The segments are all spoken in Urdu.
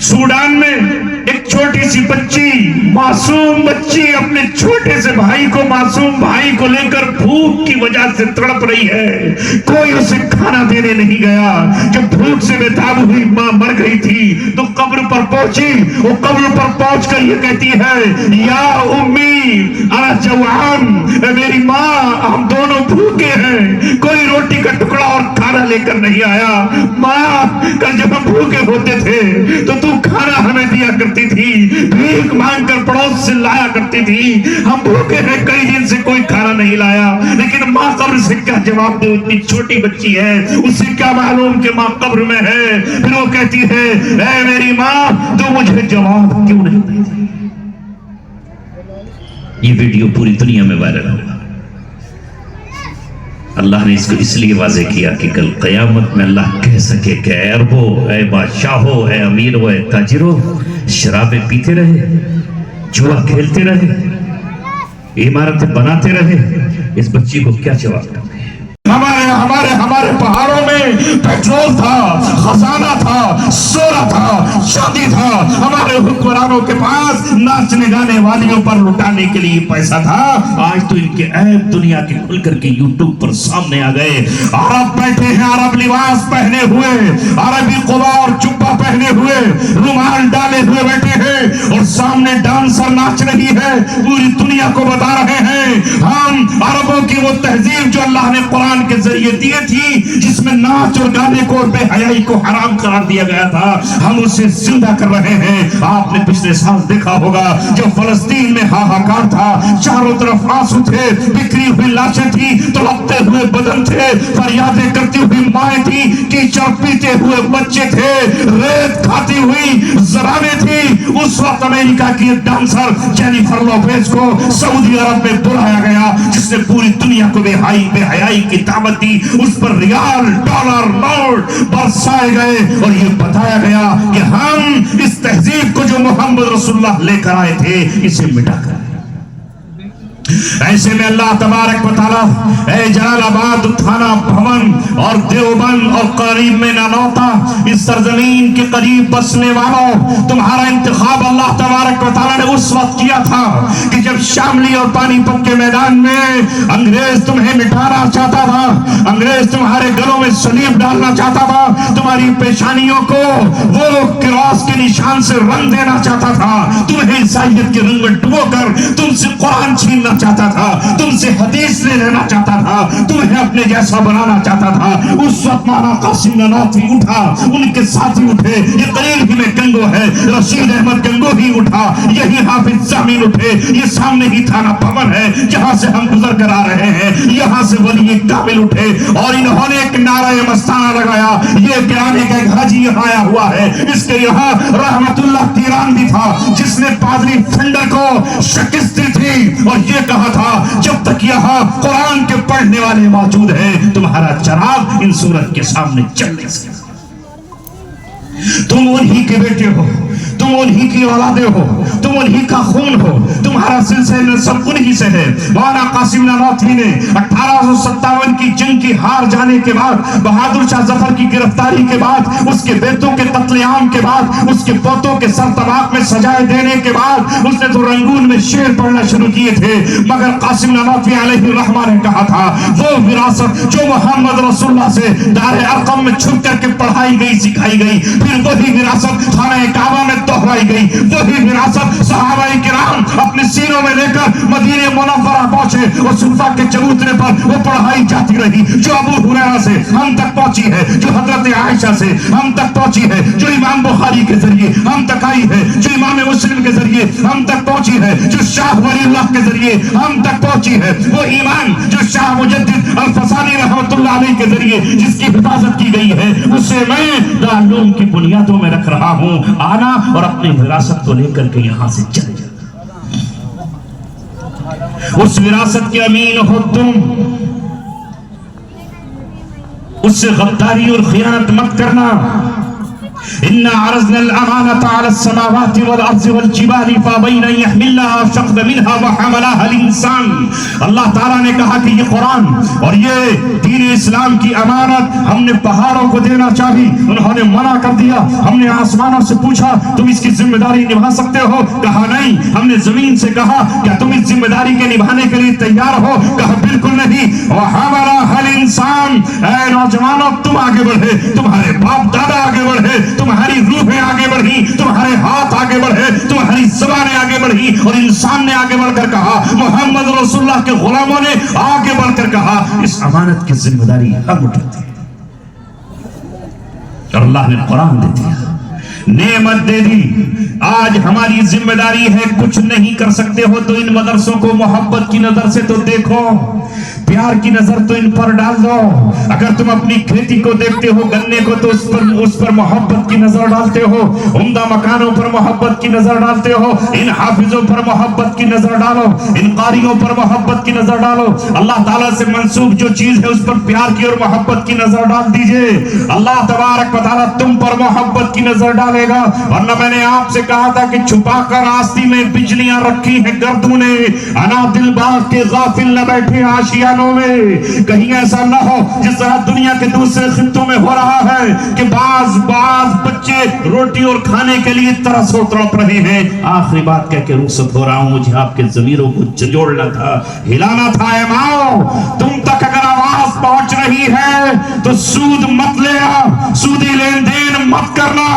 سوڈان میں ایک چھوٹی سی بچی، معصوم بچی اپنے چھوٹے سے بھائی کو، معصوم بھائی کو لے کر بھوک کی وجہ سے تڑپ رہی ہے، کوئی اسے کھانا دینے نہیں گیا۔ جب بھوک سے بےتاب ہوئی ماں مر گئی تھی تو قبر پر پہنچی، وہ قبر پر پہنچ کر یہ کہتی ہے یا امی انا جوعان، میری ماں ہم دونوں بھوکے ہیں، کوئی روٹی کا ٹکڑا اور کھانا لے کر نہیں آیا۔ ماں کل جب ہم بھوکے ہوتے تھے تو کھانا ہمیں دیا کرتی تھی، بھیک مانگ کر پڑوس سے لایا کرتی تھی، ہم بھوکے ہیں کئی دن سے کوئی کھانا نہیں لایا۔ لیکن ماں قبر سے کیا جواب دے، اتنی چھوٹی بچی ہے، اسے کیا معلوم کہ ماں قبر میں ہے۔ پھر وہ کہتی ہے اے میری ماں تو مجھے جواب کیوں نہیں دیتی؟ یہ ویڈیو پوری دنیا میں وائرل ہوا۔ اللہ نے اس کو اس لیے واضح کیا کہ کل قیامت میں اللہ کہہ سکے کہ اے عربو، اے بادشاہو، اے امیرو، اے تاجرو، شرابیں پیتے رہے، جوا کھیلتے رہے، عمارتیں بناتے رہے، اس بچی کو کیا جواب دیں؟ ہمارے پہاڑوں میں پیٹرول تھا، خزانہ تھا، سونا تھا، شادی تھا، ہمارے حکمرانوں کے پاس ناچنے گانے والیوں پر لٹانے کے لیے پیسہ تھا۔ آج تو ان کے عیب دنیا کے کھل کر کے یوٹیوب پر سامنے آ گئے۔ عرب بیٹھے ہیں، عرب لباس پہنے ہوئے، عربی قبا اور جبہ پہنے ہوئے، رومال ڈالے ہوئے بیٹھے ہیں اور سامنے ڈانسر ناچ رہی ہے، پوری دنیا کو بتا رہے ہیں ہم عربوں کی وہ تہذیب جو اللہ نے قرآن کے ذریعے دیے تھی، جس میں ناچ اور گانے کو اور بے حیائی کو حرام قرار دیا گیا تھا، ہم اسے زندہ کر رہے ہیں۔ آپ نے پچھلے سال دیکھا ہوگا جب فلسطین میں ہاہاکار تھا، چاروں طرف آنسو تھے، بکھری ہوئی لاشیں تھی، تڑپتے ہوئے بدن تھے، فریادیں کرتی ہوئی مائیں تھی، کیچڑ پیتے ہوئے بچے تھے، ریت کھاتی ہوئی زبانیں تھی۔ اس وقت امریکہ کی ایک ڈانسر جینیفر لوپیز کو سعودی عرب میں بلایا گیا، جس نے پوری دنیا کو بے حیائی کی دعوت دی۔ اس پر ریال، ڈالر، نوٹ برسائے گئے اور یہ بتایا گیا کہ ہم اس تہذیب کو جو محمد رسول اللہ لے کر آئے تھے اسے مٹا کر۔ ایسے میں اللہ تبارک و تعالیٰ اے جلال آباد، تھانہ بھون اور دیوبند اور قریب میں نانوتا، اس سرزمین کے قریب بسنے والوں، تمہارا انتخاب اللہ تبارک و تعالیٰ نے اس وقت کیا تھا کہ جب شاملی اور پانی پت کے میدان میں انگریز تمہیں مٹانا چاہتا تھا، انگریز تمہارے گلوں میں صلیب ڈالنا چاہتا تھا، تمہاری پیشانیوں کو وہ کراس کے نشان سے رنگ دینا چاہتا تھا، تمہیں عیسائیت کے رنگ میں ڈبو کر تم سے قرآن چھیننا چاہتا تھا، تم سے حدیث لے لینا چاہتا تھا، تمہیں اپنے جیسا بنانا چاہتا تھا۔ اس وقت مولانا قاسم نانوتوی اٹھا، ان کے ساتھی اٹھے، یہ قریب ہی میں گنگو ہے، رشید احمد گنگو ہی اٹھا، یہی حافظ زامین اٹھے، یہ سامنے ہی تھانہ بھون ہے جہاں سے ہم گزر کر آ رہے ہیں، یہاں سے ولی کامل اٹھے اور انہوں نے ایک نعرہ مستانہ لگایا، یہ کرانے کا ایک حاجی یہاں آیا ہوا ہے، اس کے یہاں رحمت اللہ تیران بھی تھا جس نے پادری فنڈر کو شکست دی تھی اور یہ کہا تھا جب تک یہاں قرآن کے پڑھنے والے موجود ہیں تمہارا چراغ ان سورج کے سامنے چل نہیں سکتا۔ تم انہی کے بیٹے ہو، تم انہی کی اولادیں ہو، تم انہی کا خون ہو، تمہارا سلسلہ نسب انہی سے ہے۔ مولانا قاسم نانوتوی نے 1857 کی جنگ کی ہار جانے کے بعد، بہادر شاہ ظفر کی گرفتاری کے بعد، اس کے بیٹوں کے قتل عام کے بعد، اس کے پوتوں کے سر طباق میں سجائے دینے کے بعد، اس نے تو رنگون میں شعر پڑھنا شروع کیے تھے، مگر قاسم نانوتوی علیہ الرحمہ نے کہا تھا وہ وراثت جو محمد رسول اللہ سے دار ارقم میں چھپ کر کے پڑھائی گئی، سکھائی گئی، پھر وہی وراثت خانہ کعبہ میں دہرائی گئی، وہی وراثت صحابہ کرام اپنے سینوں میں لے کر مدینہ منورہ پہنچے اور صفا کے چبوترے پر وہ پڑھائی جاتی رہی، جو ابو ہریرہ سے ہم تک پہنچی ہے، جو حضرت عائشہ سے ہم تک پہنچی ہے، جو امام بخاری کے ذریعے ہم تک آئی ہے، جو امام مسلم کے ذریعے ہم تک پہنچی ہے، جو شاہ ولی اللہ کے ذریعے ہم تک پہنچی ہے، وہ ایمان جو شاہ مجدد الفسانی رحمت اللہ علیہ کے ذریعے جس کی حفاظت کی گئی ہے، اسے میں دارالعلوم کی بنیادوں میں رکھ رہا ہوں۔ آنا اور اپنی وراثت کو لے کر کے یہاں سے چلے جانا، اس وراثت کے امین ہو تم، اس سے غداری اور خیانت مت کرنا، إنا عرضنا الأمانة على السماوات والأرض والجبال فأبين أن يحملنها وأشفقن منها وحملها الإنسان. اللہ تعالیٰ نے کہا کہ یہ قرآن اور یہ دین اسلام کی امانت ہم نے پہاڑوں کو دینا چاہی، انہوں نے منع کر دیا. ہم نے آسمانوں سے پوچھا تم اس کی ذمہ داری نبھا سکتے ہو؟ کہا نہیں. ہم نے زمین سے کہا کیا تم اس ذمہ داری کے نبھانے کے لیے تیار ہو؟ کہا بالکل نہیں. وحملها الإنسان. اے نوجوانوں تم آگے بڑھے، تمہارے باپ دادا آگے بڑھے، تمہاری روحیں آگے بڑھی، تمہارے ہاتھ آگے بڑھے، تمہاری زبانیں آگے بڑھی، اور انسان نے آگے بڑھ کر کہا، محمد رسول اللہ کے غلاموں نے آگے بڑھ کر کہا اس امانت کی ذمہ داری ہم اٹھاتے ہیں. اور اللہ نے قرآن دے دیا، نعمت دے دی. آج ہماری ذمہ داری ہے، کچھ نہیں کر سکتے ہو تو ان مدرسوں کو محبت کی نظر سے تو دیکھو، پیار کی نظر تو ان پر ڈال دو. اگر تم اپنی کھیتی کو دیکھتے ہو، گنے کو، تو اس پر محبت کی نظر ڈالتے ہو. عمدہ مکانوں پر محبت کی نظر ڈالتے ہو. ان حافظوں پر محبت کی نظر ڈالو، ان قاریوں پر محبت کی نظر ڈالو. اللہ تعالیٰ سے منسوب جو چیز ہے اس پر پیار کی اور محبت کی نظر ڈال دیجئے. اللہ تبارک و تعالیٰ تم پر محبت کی نظر ڈالے گا. ورنہ میں نے آپ سے کہا تھا کہ چھپا کر آستی میں بجلیاں رکھی ہیں گردوں نے، انا دل باغ کے غافل نہ بیٹھے آشیانوں میں. کہیں ایسا نہ ہو جس طرح دنیا کے دوسرے خطوں میں ہو رہا ہے کہ بعض بچے روٹی اور کھانے کے لیے ترس و تڑپ رہے ہیں. آخری بات کہہ کے رخصت ہو رہا ہوں. مجھے آپ کے ضمیروں کو جھنجھوڑنا تھا، ہلانا تھا. اے ماؤ، تم تک اگر آواز پہنچ رہی ہے تو سود مت لینا، سودی لین دین مت کرنا،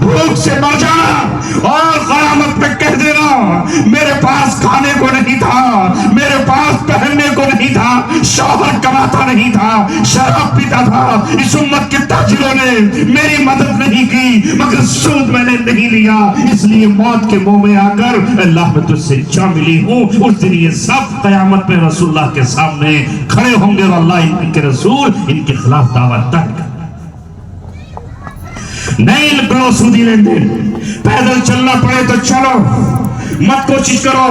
بھوک سے مر جانا اور قیامت میں کہہ دینا میرے پاس کھانے کو نہیں تھا، میرے پاس پہننے کو نہیں تھا، شوہر کماتا نہیں تھا، شراب پیتا تھا. اس امت کے تاجروں نے میری مدد نہیں کی مگر سود میں نے نہیں لیا، اس لیے موت کے منہ میں آ کر اللہ میں تجھ سے جا ملی ہوں. اس دن یہ سب قیامت میں رسول اللہ کے سامنے کھڑے ہوں گے اور اللہ ان کے رسول ان کے خلاف دعوت دائر کرے. نہیں کرو سودی لین دین، پیدل چلنا پڑے تو چلو، مت کوشش کرو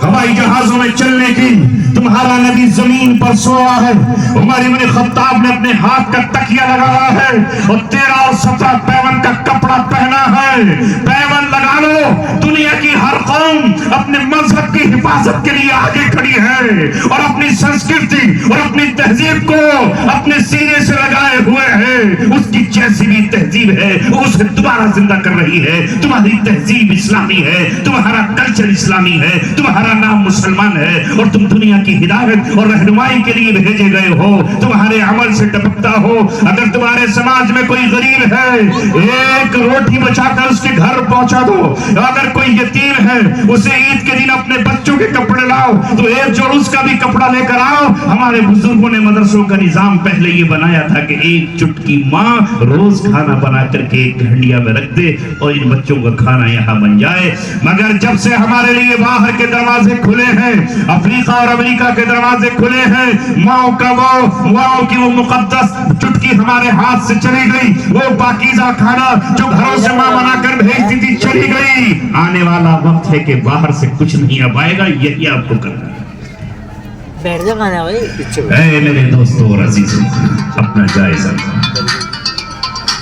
ہوائی جہازوں میں چلنے کی. تمہارا نبی زمین پر سویا ہے، عمر ابن خطاب نے اپنے ہاتھ کا تکیہ لگایا ہے اور 13 اور 17 پیون کا کپڑا پہنا ہے. پیون لگا لو. دنیا کی ہر قوم اپنے مذہب کی حفاظت کے لیے آگے کھڑی ہے اور اپنی سنسکرتی اور اپنی تہذیب کو اپنے سینے سے لگائے ہوئے ہے. اس کی جیسی بھی تہذیب ہے وہ اسے دوبارہ زندہ کر رہی ہے. تمہاری تہذیب اسلامی ہے، تمہارا کلچر اسلامی ہے، تمہارا نام مسلمان ہے اور تم دنیا کی ہدایت اور رہنمائی کے لیے بھیجے گئے ہو. تمہارے عمل سے ٹپکتا ہو. اگر تمہارے سماج میں کوئی غریب ہے، ایک روٹی بچا کر اس کے گھر پہنچا دو. اگر کوئی یتیم ہے، اسے عید کے دن اپنے بچوں کے کپڑے لاؤ تو ایک جوڑ اس کا بھی کپڑا لے کر آؤ. ہمارے بزرگوں نے مدرسوں کا نظام پہلے یہ بنایا تھا کہ ایک چٹکی ماں روز کھانا بنا کر کے ایک ہنڈیا میں رکھ دے اور ان بچوں کا کھانا یہاں بن جائے. مگر جب سے ہمارے لیے باہر کے دروازے کھلے ہیں، افریقہ اور امریکہ کے دروازے کھلے ہیں، ماں کا وہ مقدس چٹکی ہمارے ہاتھ سے چلی گئی. وہ پاکیزہ کھانا جو گھروں سے ماں بنا کر بھیجتی تھی چلی گئی. آنے والا وقت ہے کہ باہر سے کچھ نہیں اب آئے گا، یہی آپ کو کرنا ہے. اے میرے دوستو اور عزیزوں، اپنا جائزہ.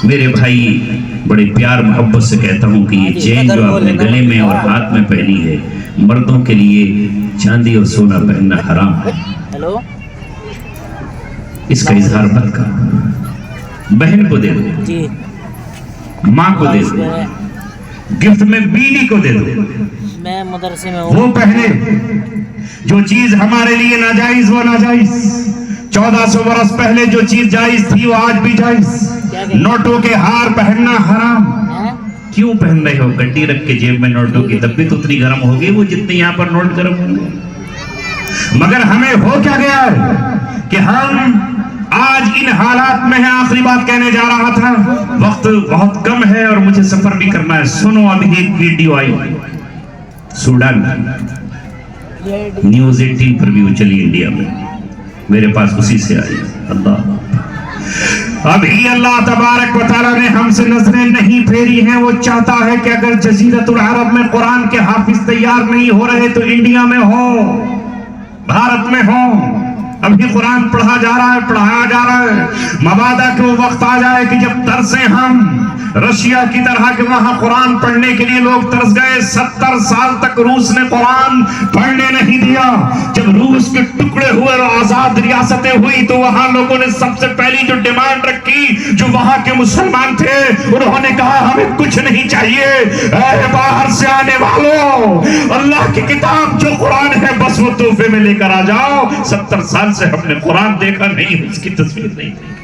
میرے بھائی، بڑے پیار محبت سے کہتا ہوں کہ یہ چین جو آپ نے گلے میں اور ہاتھ میں پہنی ہے، مردوں کے لیے چاندی اور سونا پہننا حرام ہے. اس کا اظہار مت کرو. بہن کو دے دو، ماں کو دے دو، گفٹ میں بیوی کو دے دو، میں مدرسے میں وہ پہنے. جو چیز ہمارے لیے ناجائز وہ ناجائز. 1400 برس پہلے جو چیز جائز تھی وہ آج بھی جائز. نوٹوں کے ہار پہننا حرام. کیوں پہن رہے ہو؟ گڈی رکھ کے جیب میں نوٹوں کی، تب بھی تو اتنی گرم ہوگی وہ جتنے یہاں پر نوٹ گرم ہوں گے. مگر ہمیں ہو کیا گیا ہے کہ ہم آج ان حالات میں ہیں. آخری بات کہنے جا رہا تھا، وقت بہت کم ہے اور مجھے سفر بھی کرنا ہے. سنو، ابھی ایک ویڈیو آئی سوڈان نیوز 18 پر بھی چلی انڈیا میں، میرے پاس اسی سے آئی. اللہ ابھی اللہ تبارک و تعالیٰ نے ہم سے نظریں نہیں پھیری ہیں. وہ چاہتا ہے کہ اگر جزیرۃ العرب میں قرآن کے حافظ تیار نہیں ہو رہے تو انڈیا میں ہو، بھارت میں ہو. ابھی قرآن پڑھا جا رہا ہے، پڑھایا جا رہا ہے. مبادا کہ وہ وقت آ جائے کہ جب ترسیں ہم رشیا کی طرح کہ وہاں قرآن پڑھنے کے لیے لوگ ترس گئے. 70 سال تک روس نے قرآن پڑھنے نہیں دیا. جب روس کے ٹکڑے ہوئے اور آزاد ریاستیں ہوئی تو وہاں لوگوں نے سب سے پہلی جو ڈیمانڈ رکھی, جو وہاں کے مسلمان تھے انہوں نے کہا ہمیں کچھ نہیں چاہیے, اے باہر سے آنے والوں اللہ کی کتاب جو قرآن ہے بس وہ تحفے میں لے کر آ جاؤ. 70 سال سے ہم نے قرآن دیکھا نہیں, اس کی تصویر نہیں دیکھی.